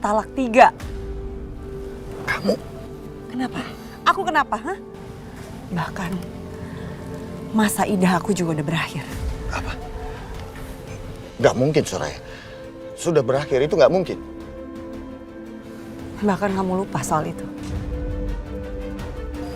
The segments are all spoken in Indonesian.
talak 3. Kamu? Kenapa? Aku kenapa, hah? Bahkan masa idah aku juga udah berakhir. Apa? Gak mungkin, Soraya. Sudah berakhir, itu gak mungkin. Bahkan kamu lupa soal itu.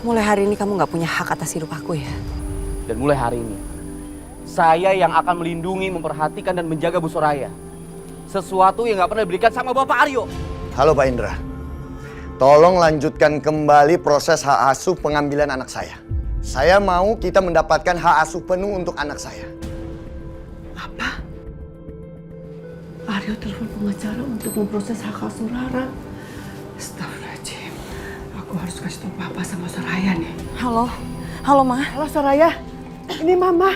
Mulai hari ini kamu gak punya hak atas hidup aku ya. Dan mulai hari ini, saya yang akan melindungi, memperhatikan, dan menjaga Bu Soraya. Sesuatu yang gak pernah diberikan sama Bapak Aryo. Halo Pak Indra. Tolong lanjutkan kembali proses hak asuh pengambilan anak saya. Saya mau kita mendapatkan hak asuh penuh untuk anak saya. Apa? Aryo telepon pengacara untuk memproses hak asuh Rara. Astagfirullahaladzim. Aku harus kasih tahu Papa sama Soraya nih. Halo? Halo, Ma? Halo Soraya, ini Mama.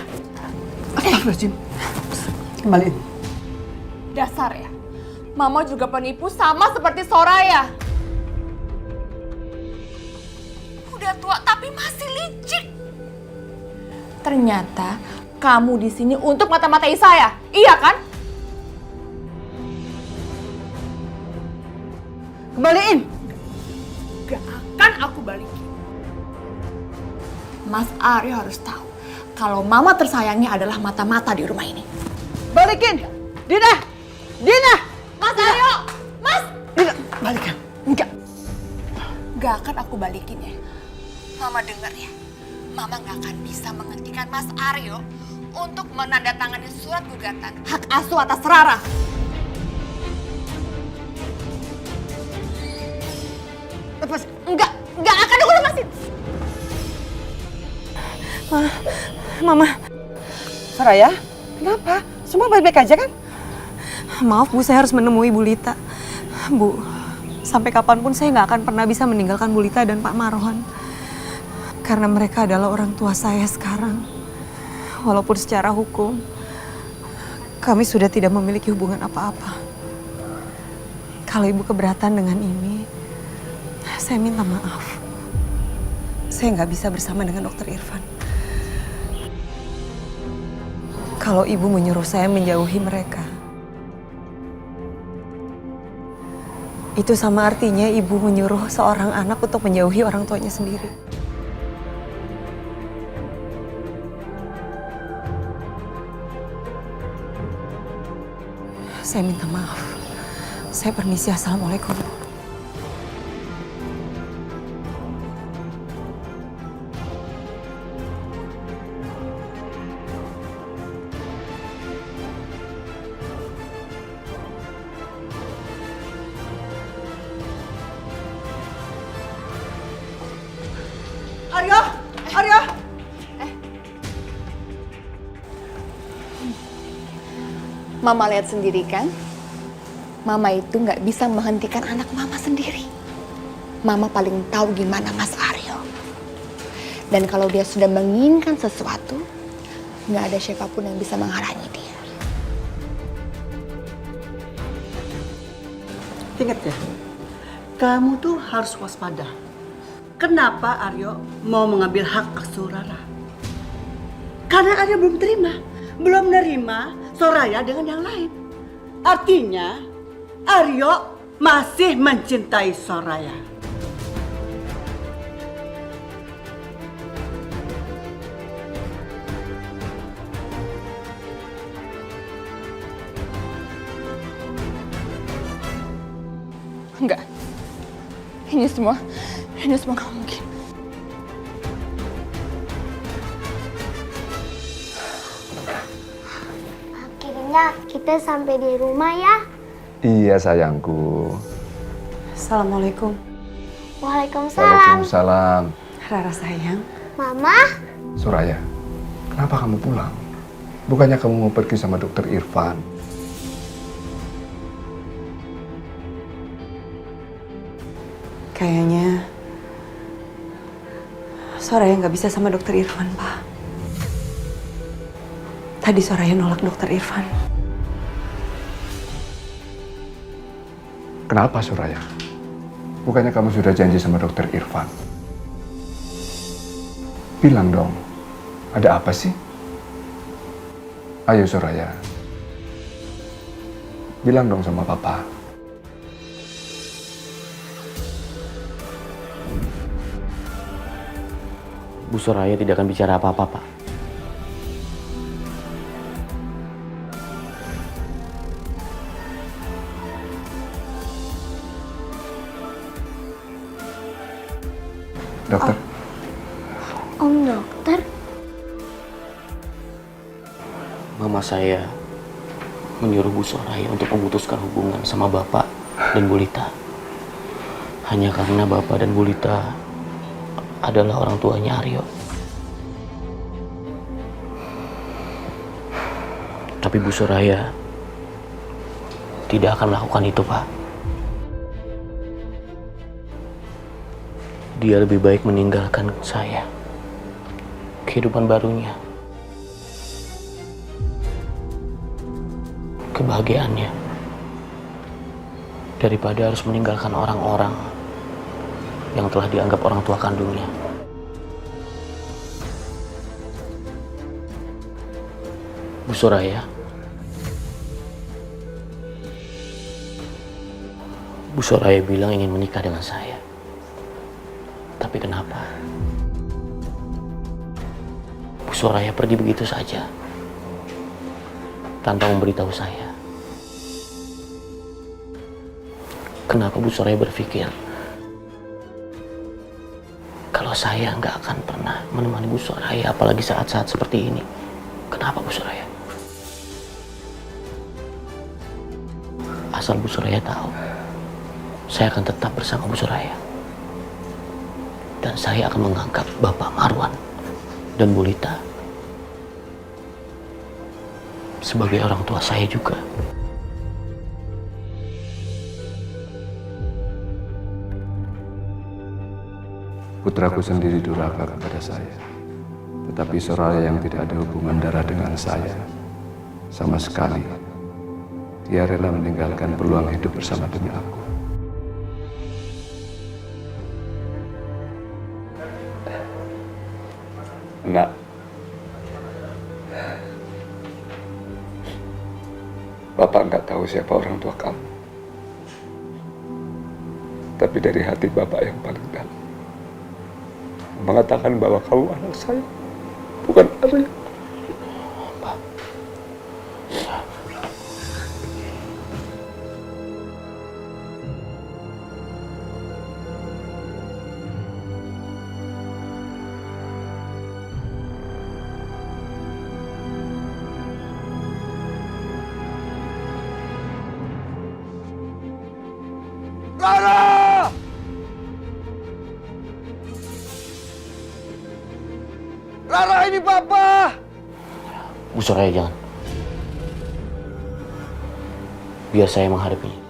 Astagfirullahaladzim. Kembaliin. Dasar ya, Mama juga penipu sama seperti Soraya. Udah tua tapi masih licik. Ternyata kamu di sini untuk mata-matai saya, iya kan? Kembaliin. Gak akan aku balikin. Mas Aryo harus tahu kalau Mama tersayangnya adalah mata-mata di rumah ini. Balikin. Dina. Dina. Mas Aryo, Mas! Dina, balikin. Enggak. Gak akan aku balikin ya. Mama dengar ya, Mama gak akan bisa menghentikan Mas Aryo untuk menandatangani surat gugatan hak asuh atas Rara. Lepas. Enggak akan aku lepasin. Mama. Soraya, kenapa? Semua baik-baik aja kan? Maaf Bu, saya harus menemui Bu Lita. Bu, sampai kapanpun saya nggak akan pernah bisa meninggalkan Bu Lita dan Pak Marwan. Karena mereka adalah orang tua saya sekarang. Walaupun secara hukum, kami sudah tidak memiliki hubungan apa-apa. Kalau Ibu keberatan dengan ini, saya minta maaf. Saya nggak bisa bersama dengan Dokter Irfan. Kalau Ibu menyuruh saya menjauhi mereka, itu sama artinya Ibu menyuruh seorang anak untuk menjauhi orang tuanya sendiri. Saya minta maaf. Saya permisi, assalamualaikum. Aryo, Aryo. Mama lihat sendiri kan, Mama itu nggak bisa menghentikan anak Mama sendiri. Mama paling tahu gimana Mas Aryo. Dan kalau dia sudah menginginkan sesuatu, nggak ada siapapun yang bisa menghalangi dia. Ingat ya, kamu tuh harus waspada. Kenapa Aryo mau mengambil hak asuh Rara? Karena Aryo belum nerima Soraya dengan yang lain. Artinya Aryo masih mencintai Soraya. Enggak. Ini semua nggak mungkin. Akhirnya kita sampai di rumah ya. Iya sayangku. Assalamualaikum. Waalaikumsalam. Waalaikumsalam. Rara sayang. Mama, Soraya, kenapa kamu pulang? Bukannya kamu mau pergi sama Dokter Irfan? Kayaknya Soraya nggak bisa sama Dokter Irfan, Pak. Tadi Soraya nolak Dokter Irfan. Kenapa Soraya? Bukannya kamu sudah janji sama Dokter Irfan? Bilang dong, ada apa sih? Ayo Soraya, bilang dong sama Papa. Bu Soraya tidak akan bicara apa-apa, Pak. Dokter, Om dokter, Mama saya menyuruh Bu Soraya untuk memutuskan hubungan sama Bapak dan Bu Lita. Hanya karena Bapak dan Bu Lita adalah orang tuanya Aryo. Tapi Bu Soraya tidak akan melakukan itu, Pak. Dia lebih baik meninggalkan saya, kehidupan barunya, kebahagiaannya, daripada harus meninggalkan orang-orang yang telah dianggap orang tua kandungnya. Bu Soraya, Bu Soraya bilang ingin menikah dengan saya. Tapi kenapa Bu Soraya pergi begitu saja tanpa memberitahu saya? Kenapa Bu Soraya berpikir kalau saya nggak akan pernah menemani Bu Soraya, apalagi saat-saat seperti ini? Kenapa Bu Soraya? Asal Bu Soraya tahu, saya akan tetap bersama Bu Soraya. Dan saya akan menganggap Bapak Marwan dan Bu Lita sebagai orang tua saya juga. putraku sendiri durhaka kepada saya. Tetapi Soraya yang tidak ada hubungan darah dengan saya, sama sekali, dia rela meninggalkan peluang hidup bersama demi aku. Nak, Bapak nggak tahu siapa orang tua kamu. Tapi dari hati Bapak yang paling dalam, mengatakan bahwa kamu anak saya, bukan Aryo. Pak. Rara! Rara, ini Papa! Bu Soraya, jangan. Biar saya menghadapinya.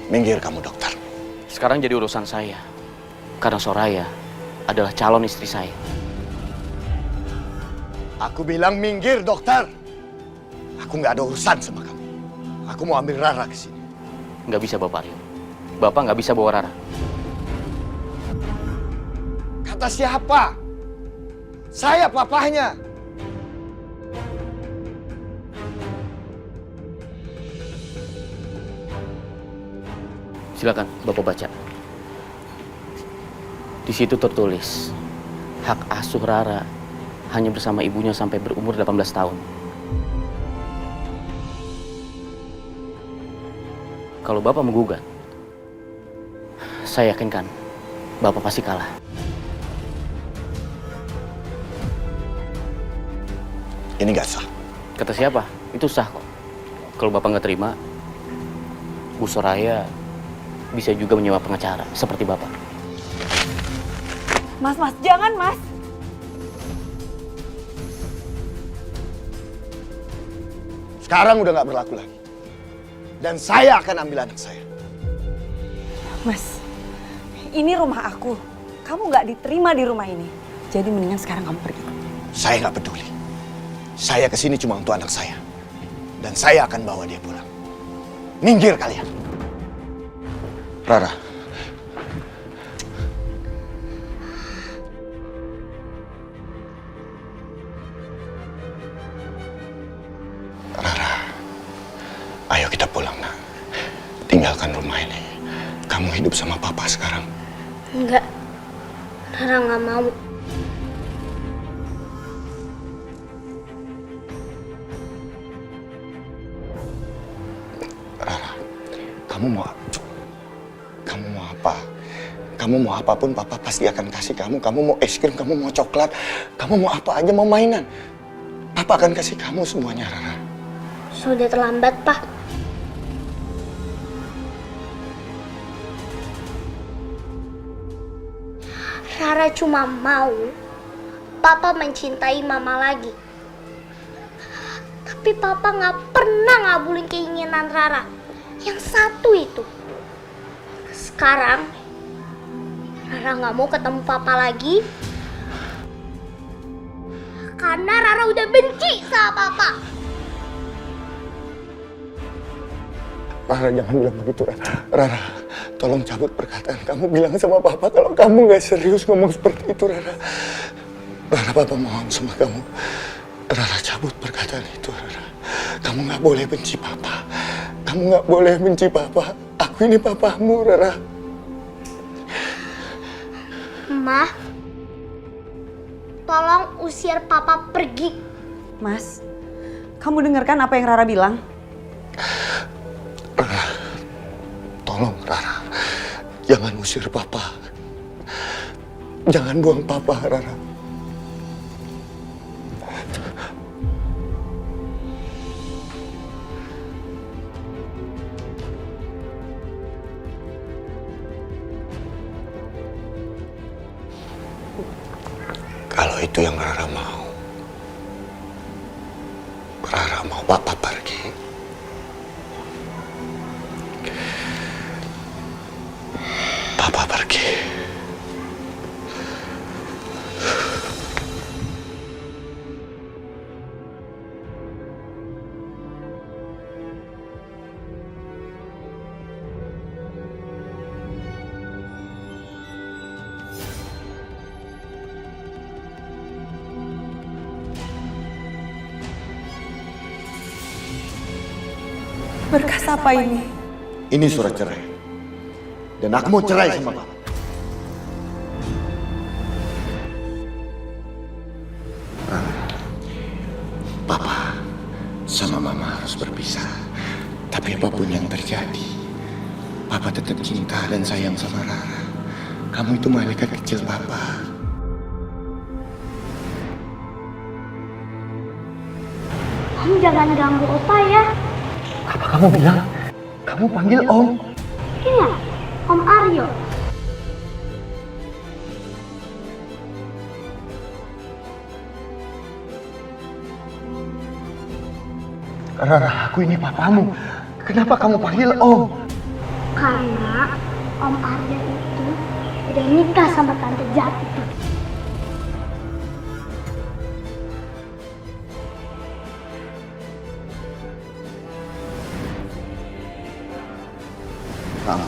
Minggir kamu, dokter. Sekarang jadi urusan saya. Karena Soraya adalah calon istri saya. Aku bilang minggir, dokter. Aku nggak ada urusan sama kamu. Aku mau ambil Rara ke sini. Nggak bisa, Bapak Aryo. Bapak nggak bisa bawa Rara. Kata siapa? Saya papahnya. Silakan, Bapak baca. Di situ tertulis, hak asuh Rara hanya bersama ibunya sampai berumur 18 tahun. Kalau Bapak menggugat, saya yakinkan Bapak pasti kalah. Ini nggak sah. Kata siapa? Itu sah kok. Kalau Bapak nggak terima, Bu Soraya bisa juga menyewa pengacara seperti Bapak. Mas, jangan mas. Sekarang udah nggak berlaku lagi. Dan saya akan ambil anak saya. Mas, ini rumah aku. Kamu nggak diterima di rumah ini. Jadi mendingan sekarang kamu pergi. Saya nggak peduli. Saya kesini cuma untuk anak saya. Dan saya akan bawa dia pulang. Minggir kalian. Rara. sama papa sekarang? Enggak. Rara nggak mau. Rara, kamu mau apa? Kamu mau apapun papa pasti akan kasih kamu. Kamu mau es krim, kamu mau coklat, kamu mau apa aja, mau mainan. Papa akan kasih kamu semuanya, Rara. Sudah terlambat, Pak. Rara cuma mau Papa mencintai Mama lagi. Tapi Papa nggak pernah ngabulin keinginan Rara. Yang satu itu. Sekarang Rara nggak mau ketemu Papa lagi. Karena Rara udah benci sama Papa. Rara, jangan bilang begitu, Rara. Rara, tolong cabut perkataan kamu. Bilang sama Papa kalau kamu nggak serius ngomong seperti itu, Rara. Rara, Papa mohon sama kamu. Rara, cabut perkataan itu, Rara. Kamu nggak boleh benci Papa. Kamu nggak boleh benci Papa. Aku ini papamu, Rara. Ma, tolong usir Papa pergi. Mas, kamu dengarkan apa yang Rara bilang? Rara, tolong Rara. Jangan usir Papa. Jangan buang Papa, Rara. Kalau itu yang Rara mau, Rara mau Papa pergi. Papa pergi. Berkas apa ini? Ini surat cerai. Dan aku mau cerai sama Papa. Papa sama Mama harus berpisah. Tapi apapun yang terjadi, Papa tetap cinta dan sayang sama Rara. Kamu itu malaikat kecil Papa. Kamu jangan ganggu Opa ya. Apa kamu bilang? Kamu panggil Om. Iya, Om Aryo. Rara, aku ini papamu. Kenapa kamu panggil Om? Karena Om Aryo itu udah nikah sama Tante Jati. Kamu,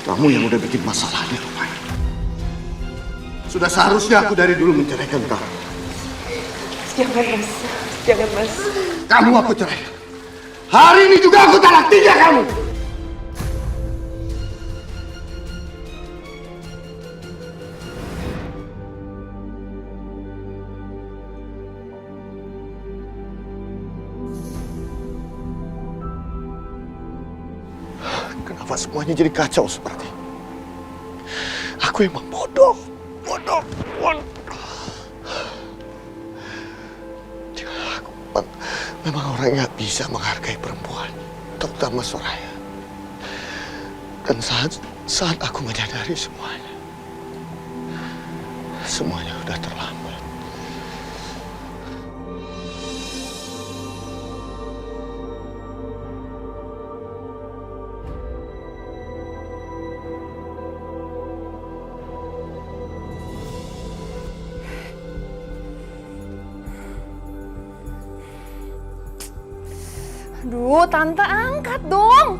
kamu yang udah bikin masalah di rumah ini. Sudah seharusnya aku dari dulu menceraikan kamu. Jangan, Mas. Jangan, Mas. Kamu aku cerai. Hari ini juga aku talak 3 kamu. Kenapa semuanya jadi kacau seperti ini? Aku emang bodoh. Aku memang orang yang gak bisa menghargai perempuan, terutama Soraya. Dan saat aku menyadari semuanya udah terlambat. Aduh, Tante angkat dong.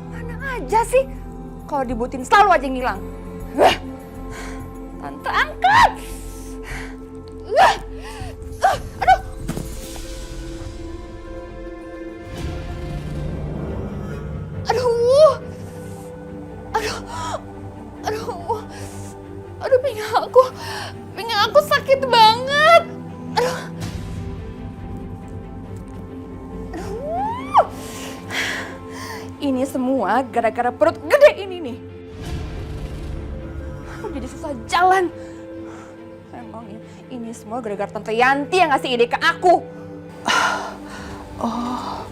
Mana aja sih? Kalau dibutin selalu aja ngilang. Tante angkat. Aduh. Aduh. Aduh, pinggang aku sakit banget. Aduh. Aduh. Ini semua gara-gara perut gede ini nih. Aku jadi susah jalan. Emang ini semua gara-gara Tante Yanti yang ngasih ide ke aku. Oh,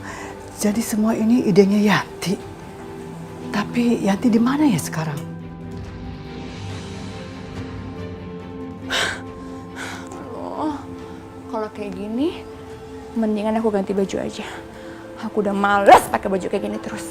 jadi semua ini idenya Yanti. Tapi Yanti di mana ya sekarang? Aduh, kalau kayak gini, mendingan aku ganti baju aja. Aku udah males pakai baju kayak gini terus.